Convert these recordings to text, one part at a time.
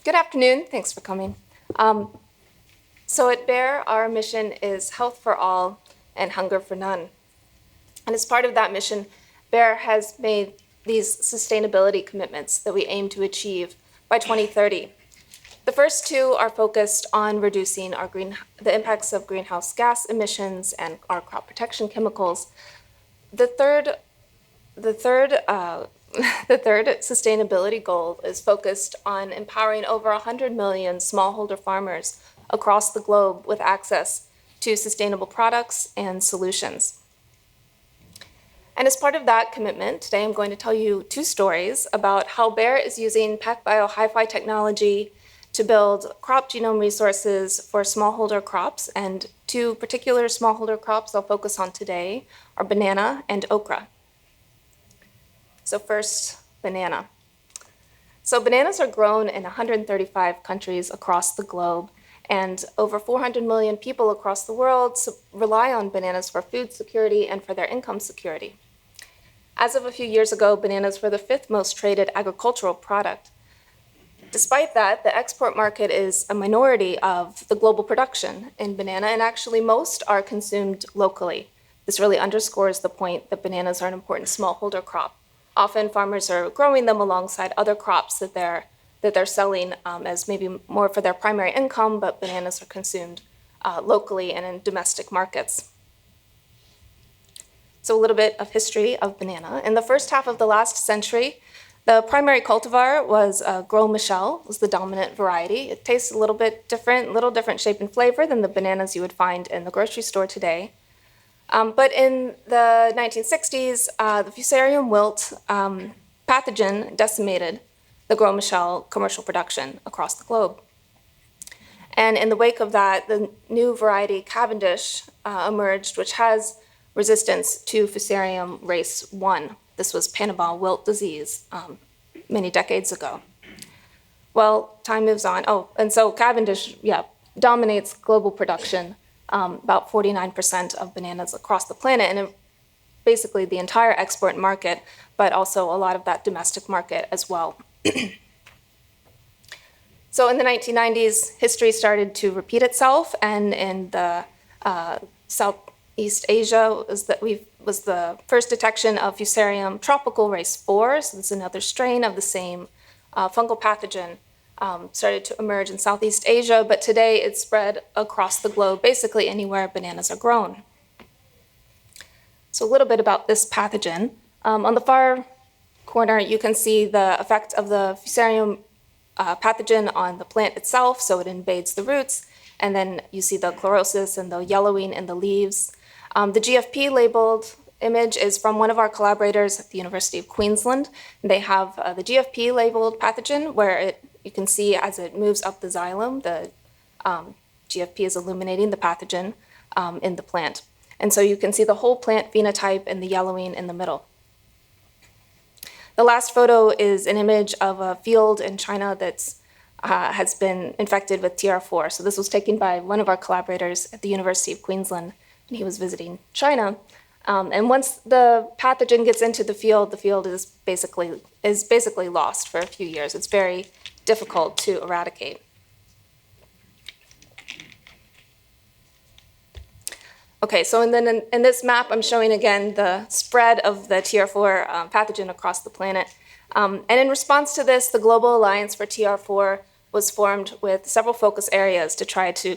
Good afternoon. Thanks for coming. So at Bear, our mission is health for all and hunger for none. And as part of that mission, Bear has made these sustainability commitments that we aim to achieve by 2030. The first two are focused on reducing the impacts of greenhouse gas emissions and our crop protection chemicals. The third sustainability goal is focused on empowering over 100 million smallholder farmers across the globe with access to sustainable products and solutions. And as part of that commitment, today I'm going to tell you two stories about how Bayer is using PacBio HiFi technology to build crop genome resources for smallholder crops. And two particular smallholder crops I'll focus on today are banana and okra. So first, banana. So bananas are grown in 135 countries across the globe, and over 400 million people across the world rely on bananas for food security and for their income security. As of a few years ago, bananas were the fifth most traded agricultural product. Despite that, the export market is a minority of the global production in banana, and actually most are consumed locally. This really underscores the point that bananas are an important smallholder crop. Often farmers are growing them alongside other crops that they're selling as maybe more for their primary income, but bananas are consumed locally and in domestic markets. So a little bit of history of banana. In the first half of the last century, the primary cultivar was Gros Michel, was the dominant variety. It tastes a little bit different, little different shape and flavor than the bananas you would find in the grocery store today. But in the 1960s, the Fusarium wilt pathogen decimated the Gros Michel commercial production across the globe. And in the wake of that, the new variety Cavendish emerged, which has resistance to Fusarium race 1. This was Panama wilt disease many decades ago. Well, time moves on. Oh, and so Cavendish, dominates global production. About 49% of bananas across the planet, and basically the entire export market, but also a lot of that domestic market as well. So in the 1990s, history started to repeat itself, and in the Southeast Asia was the first detection of Fusarium tropical race 4, so this is another strain of the same fungal pathogen. Started to emerge in Southeast Asia, but today it's spread across the globe, basically anywhere bananas are grown. So a little bit about this pathogen. On the far corner, you can see the effect of the Fusarium pathogen on the plant itself, so it invades the roots, and then you see the chlorosis and the yellowing in the leaves. The GFP labeled image is from one of our collaborators at the University of Queensland. They have the GFP labeled pathogen where you can see as it moves up the xylem, the GFP is illuminating the pathogen in the plant. And so you can see the whole plant phenotype and the yellowing in the middle. The last photo is an image of a field in China that has been infected with TR4. So this was taken by one of our collaborators at the University of Queensland, and he was visiting China. And once the pathogen gets into the field is basically lost for a few years. It's very difficult to eradicate. Okay, so then in this map, I'm showing again the spread of the TR4 pathogen across the planet. And in response to this, the Global Alliance for TR4 was formed with several focus areas to try to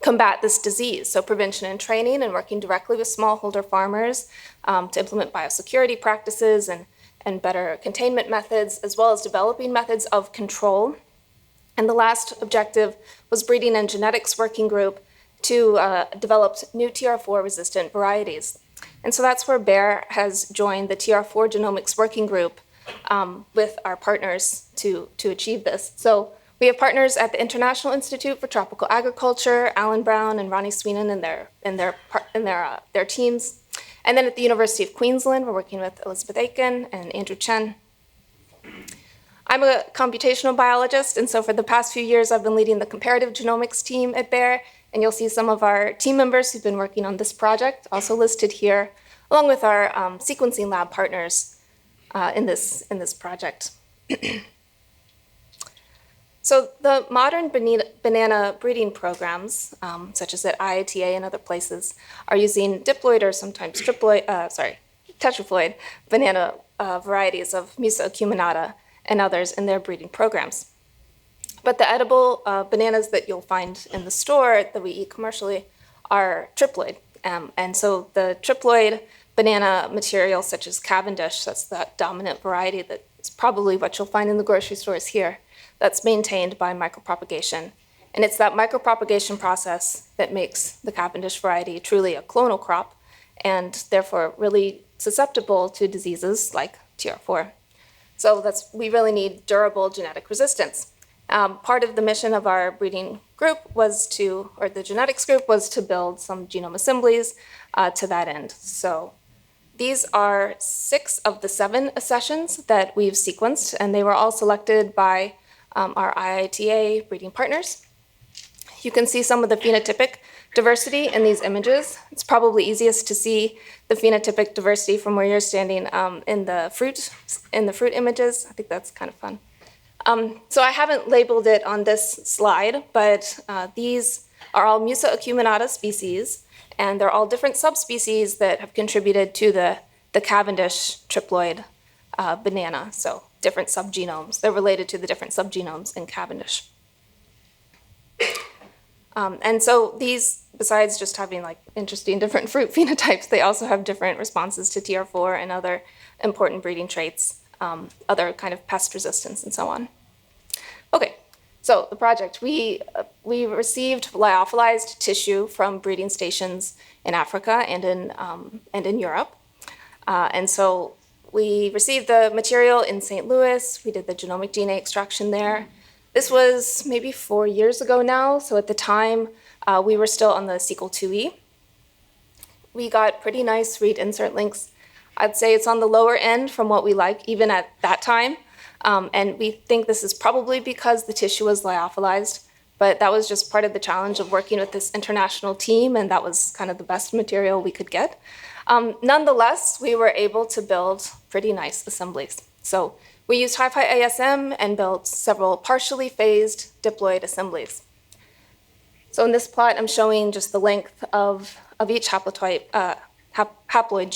combat this disease. So prevention and training, and working directly with smallholder farmers to implement biosecurity practices and better containment methods, as well as developing methods of control. And the last objective was breeding and genetics working group to develop new TR4 resistant varieties. And so that's where Bayer has joined the TR4 genomics working group with our partners to achieve this. So we have partners at the International Institute for Tropical Agriculture, Alan Brown and Ronnie Sweenan and their teams. And then at the University of Queensland, we're working with Elizabeth Aiken and Andrew Chen. I'm a computational biologist, and so for the past few years, I've been leading the comparative genomics team at Bayer, and you'll see some of our team members who've been working on this project, also listed here, along with our sequencing lab partners in this project. So the modern banana breeding programs, such as at IITA and other places, are using diploid or sometimes tetraploid banana varieties of Musa acuminata and others in their breeding programs. But the edible bananas that you'll find in the store that we eat commercially are triploid. And so the triploid banana material, such as Cavendish, that's the dominant variety that's probably what you'll find in the grocery stores here, that's maintained by micropropagation. And it's that micropropagation process that makes the Cavendish variety truly a clonal crop and therefore really susceptible to diseases like TR4. So we really need durable genetic resistance. Part of the mission of our breeding group the genetics group was to build some genome assemblies to that end. So these are 6 of the 7 accessions that we've sequenced, and they were all selected by our IITA breeding partners. You can see some of the phenotypic diversity in these images. It's probably easiest to see the phenotypic diversity from where you're standing in the fruit images. I think that's kind of fun. So I haven't labeled it on this slide, but these are all Musa acuminata species, and they're all different subspecies that have contributed to the Cavendish triploid banana, so different subgenomes. They're related to the different subgenomes in Cavendish. And so these, besides just having like interesting different fruit phenotypes, they also have different responses to TR4 and other important breeding traits, other kind of pest resistance and so on. Okay, so the project, we received lyophilized tissue from breeding stations in Africa and in Europe. And so we received the material in St. Louis. We did the genomic DNA extraction there. This was maybe 4 years ago now. So at the time, we were still on the sequel 2E. We got pretty nice read insert links. I'd say it's on the lower end from what we like, even at that time. And we think this is probably because the tissue was lyophilized, but that was just part of the challenge of working with this international team, and that was kind of the best material we could get. Nonetheless, we were able to build pretty nice assemblies. So we used HiFi ASM and built several partially phased diploid assemblies. So in this plot, I'm showing just the length of each haploid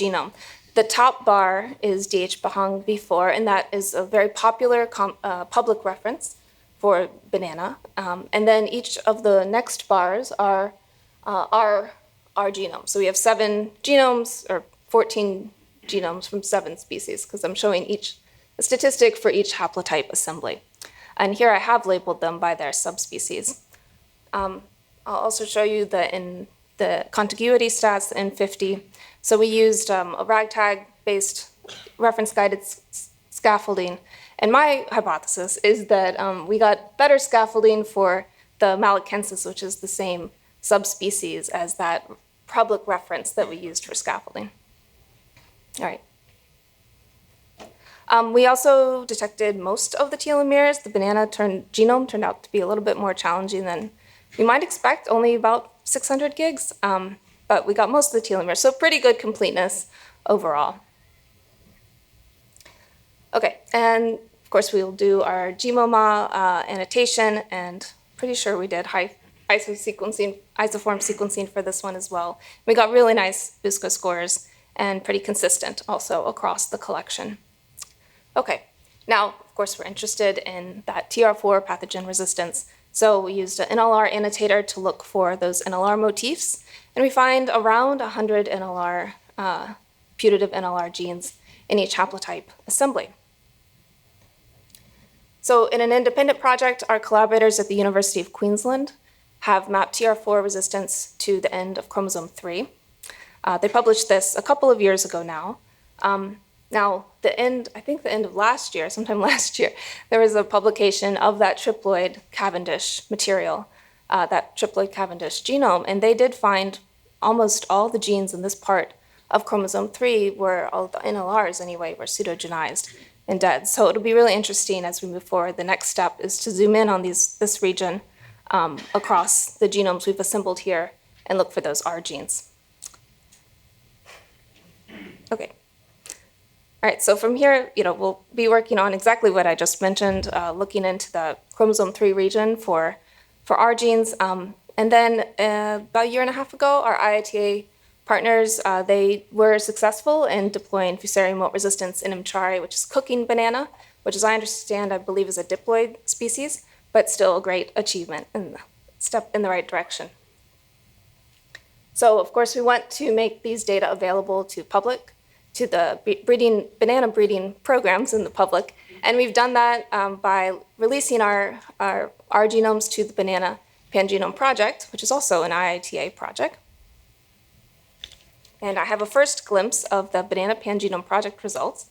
genome. The top bar is D.H. Bahang V4, and that is a very popular public reference for banana. And then each of the next bars are our genome. So we have 7 genomes, or 14 genomes from 7 species, because I'm showing a statistic for each haplotype assembly. And here I have labeled them by their subspecies. I'll also show you the contiguity stats in 50. So we used a ragtag-based reference-guided scaffolding. And my hypothesis is that we got better scaffolding for the Malacensis, which is the same subspecies as that public reference that we used for scaffolding. All right. We also detected most of the telomeres. The banana genome turned out to be a little bit more challenging than you might expect, only about 600 gigs. But we got most of the telomeres, so pretty good completeness overall. Okay, and of course we will do our GMOMA annotation, and pretty sure we did isoform sequencing for this one as well. We got really nice BUSCA scores and pretty consistent also across the collection. Okay, now of course we're interested in that TR4 pathogen resistance. So we used an NLR annotator to look for those NLR motifs, and we find around 100 NLR, putative NLR genes in each haplotype assembly. So in an independent project, our collaborators at the University of Queensland have mapped TR4 resistance to the end of chromosome 3. They published this a couple of years ago now. Now, I think the end of last year, sometime last year, there was a publication of that triploid Cavendish material, that triploid Cavendish genome, and they did find almost all the genes in this part of chromosome 3 all the NLRs anyway, were pseudogenized and dead. So it'll be really interesting as we move forward. The next step is to zoom in on this region across the genomes we've assembled here and look for those R genes. Okay. All right, so from here, we'll be working on exactly what I just mentioned, looking into the chromosome 3 region for our genes. And then about a year and a half ago, our IITA partners, they were successful in deploying Fusarium mote resistance in Mchari, which is cooking banana, which, as I understand, I believe is a diploid species, but still a great achievement and step in the right direction. So, of course, we want to make these data available to public, to the banana breeding programs in the public, and we've done that by releasing our genomes to the Banana Pangenome Project, which is also an IITA project. And I have a first glimpse of the Banana Pangenome Project results.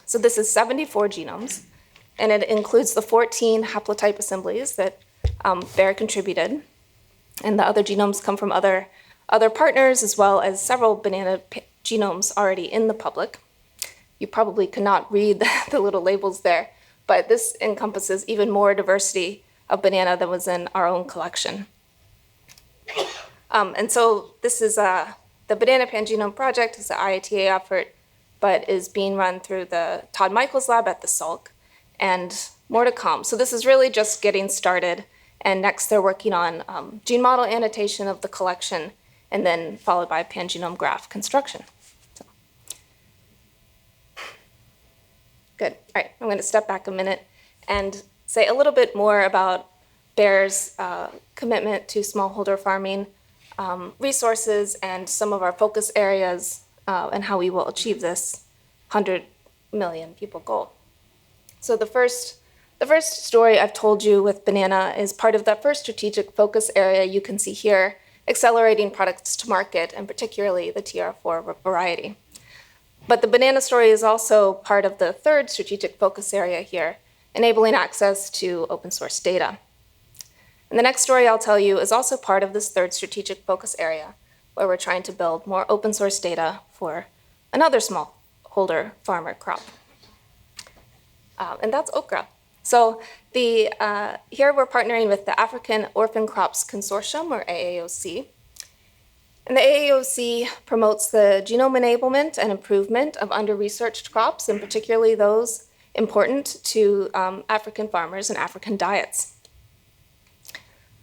So this is 74 genomes, and it includes the 14 haplotype assemblies that Bayer contributed. And the other genomes come from other partners, as well as several banana genomes already in the public. You probably cannot read the little labels there, but this encompasses even more diversity of banana than was in our own collection. And so this is the Banana Pangenome Project is an IITA effort, but is being run through the Todd Michaels lab at the Salk, and more to come. So this is really just getting started, and next they're working on gene model annotation of the collection, and then followed by pangenome graph construction. So. Good. All right, I'm going to step back a minute and say a little bit more about Bayer's commitment to smallholder farming, resources, and some of our focus areas, and how we will achieve this 100 million people goal. So the first story I've told you with banana is part of that first strategic focus area you can see here, accelerating products to market, and particularly the TR4 variety. But the banana story is also part of the third strategic focus area here, enabling access to open source data. And the next story I'll tell you is also part of this third strategic focus area, where we're trying to build more open source data for another smallholder farmer crop. And that's okra. So here we're partnering with the African Orphan Crops Consortium, or AAOC. And the AAOC promotes the genome enablement and improvement of under-researched crops, and particularly those important to African farmers and African diets.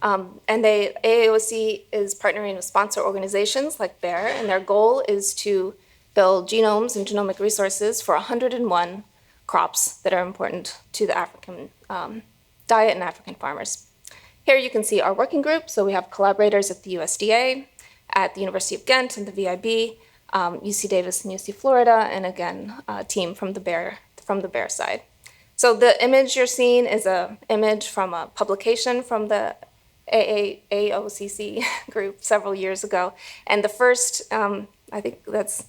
And the AAOC is partnering with sponsor organizations like Bayer, and their goal is to build genomes and genomic resources for 101 crops that are important to the African diet and African farmers. Here you can see our working group. So we have collaborators at the USDA, at the University of Ghent and the VIB, UC Davis and UC Florida, and again, a team from the Bayer side. So the image you're seeing is an image from a publication from the AOCC group several years ago. And the first, I think that's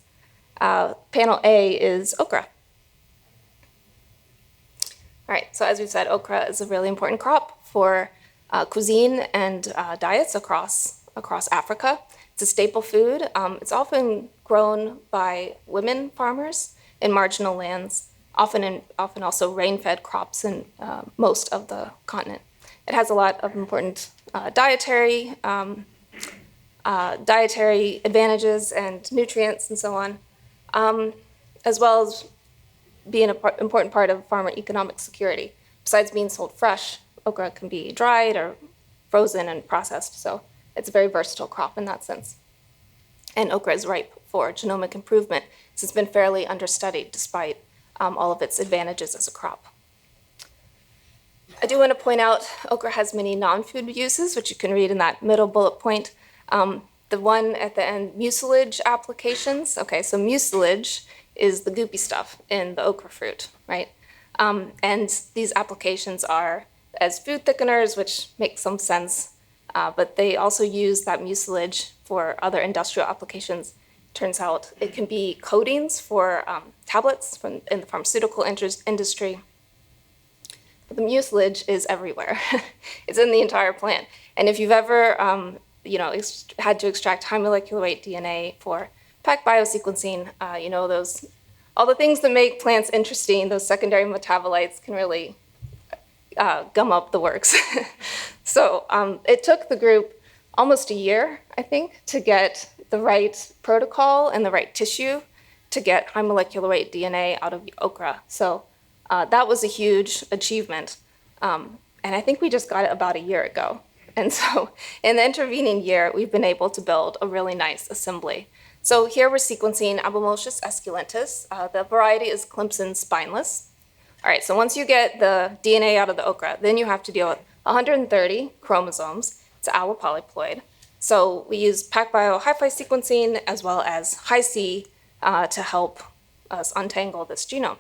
panel A, is okra. All right, so as we've said, okra is a really important crop for cuisine and diets across Africa. It's a staple food. It's often grown by women farmers in marginal lands, often also rain-fed crops in most of the continent. It has a lot of important dietary advantages and nutrients and so on, as well as being an important part of farmer economic security. Besides being sold fresh, okra can be dried or frozen and processed, so it's a very versatile crop in that sense. And okra is ripe for genomic improvement, since it's been fairly understudied despite all of its advantages as a crop. I do want to point out okra has many non-food uses, which you can read in that middle bullet point. The one at the end, mucilage applications. Okay, so mucilage is the goopy stuff in the okra fruit, right? And these applications are as food thickeners, which makes some sense, but they also use that mucilage for other industrial applications. Turns out it can be coatings for tablets in the pharmaceutical industry. But the mucilage is everywhere. It's in the entire plant. And if you've ever had to extract high molecular weight DNA for PacBio sequencing, all the things that make plants interesting, those secondary metabolites can really gum up the works. So it took the group almost a year, I think, to get the right protocol and the right tissue to get high molecular weight DNA out of okra. So that was a huge achievement. And I think we just got it about a year ago. And so in the intervening year, we've been able to build a really nice assembly. So here we're sequencing Abomoschus esculentus. The variety is Clemson spineless. All right, so once you get the DNA out of the okra, then you have to deal with 130 chromosomes. It's allopolyploid. So we use PacBio HiFi sequencing as well as HiC to help us untangle this genome.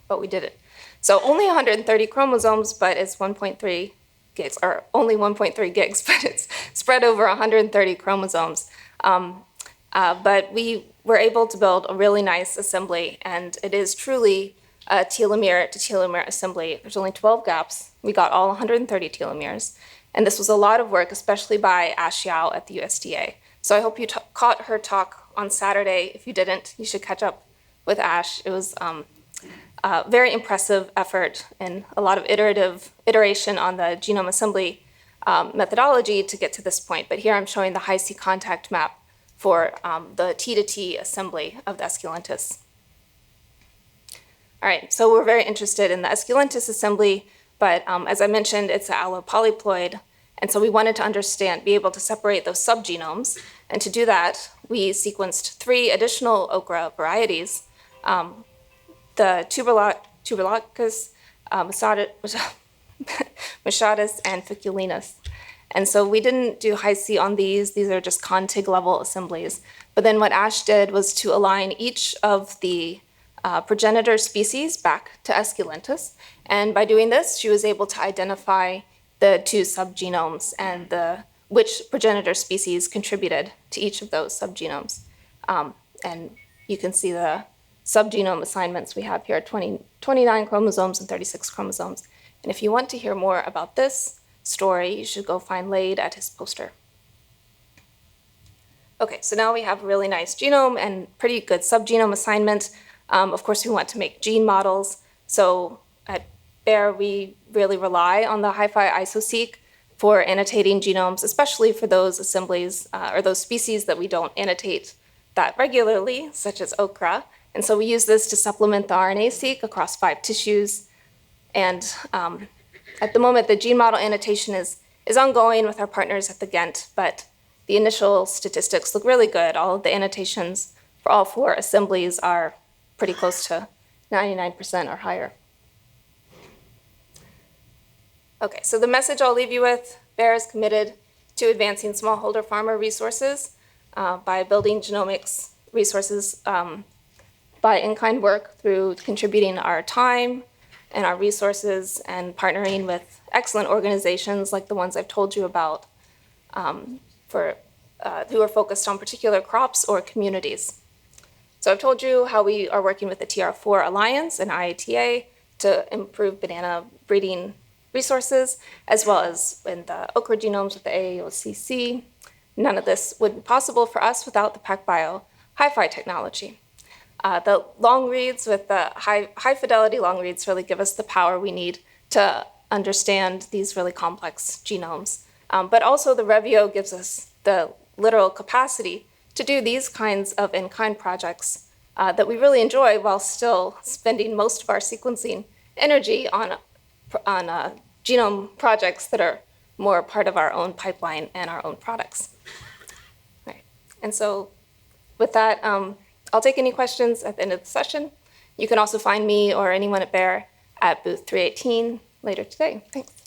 But we did it. So only 130 chromosomes, but it's 1.3 gigs, or only 1.3 gigs, but it's spread over 130 chromosomes. But we were able to build a really nice assembly, and it is truly a telomere to telomere assembly. There's only 12 gaps. We got all 130 telomeres. And this was a lot of work, especially by Ash Yao at the USDA. So I hope you caught her talk on Saturday. If you didn't, you should catch up with Ash. It was a very impressive effort and a lot of iteration on the genome assembly methodology to get to this point. But here I'm showing the HiC contact map for the T to T assembly of the esculentus. All right, so we're very interested in the esculentus assembly, but as I mentioned, it's an allopolyploid, and so we wanted to be able to separate those subgenomes, and to do that, we sequenced 3 additional okra varieties, the tuberculus, machatus, and ficulinus. And so we didn't do HiC on these. These are just contig level assemblies. But then what Ash did was to align each of the progenitor species back to esculentus. And by doing this, she was able to identify the 2 subgenomes and which progenitor species contributed to each of those subgenomes. And you can see the subgenome assignments we have here, 29 chromosomes and 36 chromosomes. And if you want to hear more about this story, you should go find Lade at his poster. Okay, so now we have a really nice genome and pretty good subgenome assignment. Of course, we want to make gene models. So at Bayer, we really rely on the HiFi IsoSeq for annotating genomes, especially for those assemblies or those species that we don't annotate that regularly, such as okra. And so we use this to supplement the RNA-seq across 5 tissues. And at the moment, the gene model annotation is ongoing with our partners at the Ghent, but the initial statistics look really good. All of the annotations for all 4 assemblies are pretty close to 99% or higher. Okay, so the message I'll leave you with, Bayer is committed to advancing smallholder farmer resources by building genomics resources by in-kind work through contributing our time and our resources and partnering with excellent organizations like the ones I've told you about who are focused on particular crops or communities. So I've told you how we are working with the TR4 Alliance and IATA to improve banana breeding resources, as well as in the okra genomes with the AAOCC. None of this would be possible for us without the PacBio HiFi technology. The long reads with the high fidelity long reads really give us the power we need to understand these really complex genomes. But also the Revio gives us the literal capacity to do these kinds of in-kind projects that we really enjoy while still spending most of our sequencing energy on genome projects that are more part of our own pipeline and our own products. Right. And so with that, I'll take any questions at the end of the session. You can also find me or anyone at Bayer at booth 318 later today. Thanks.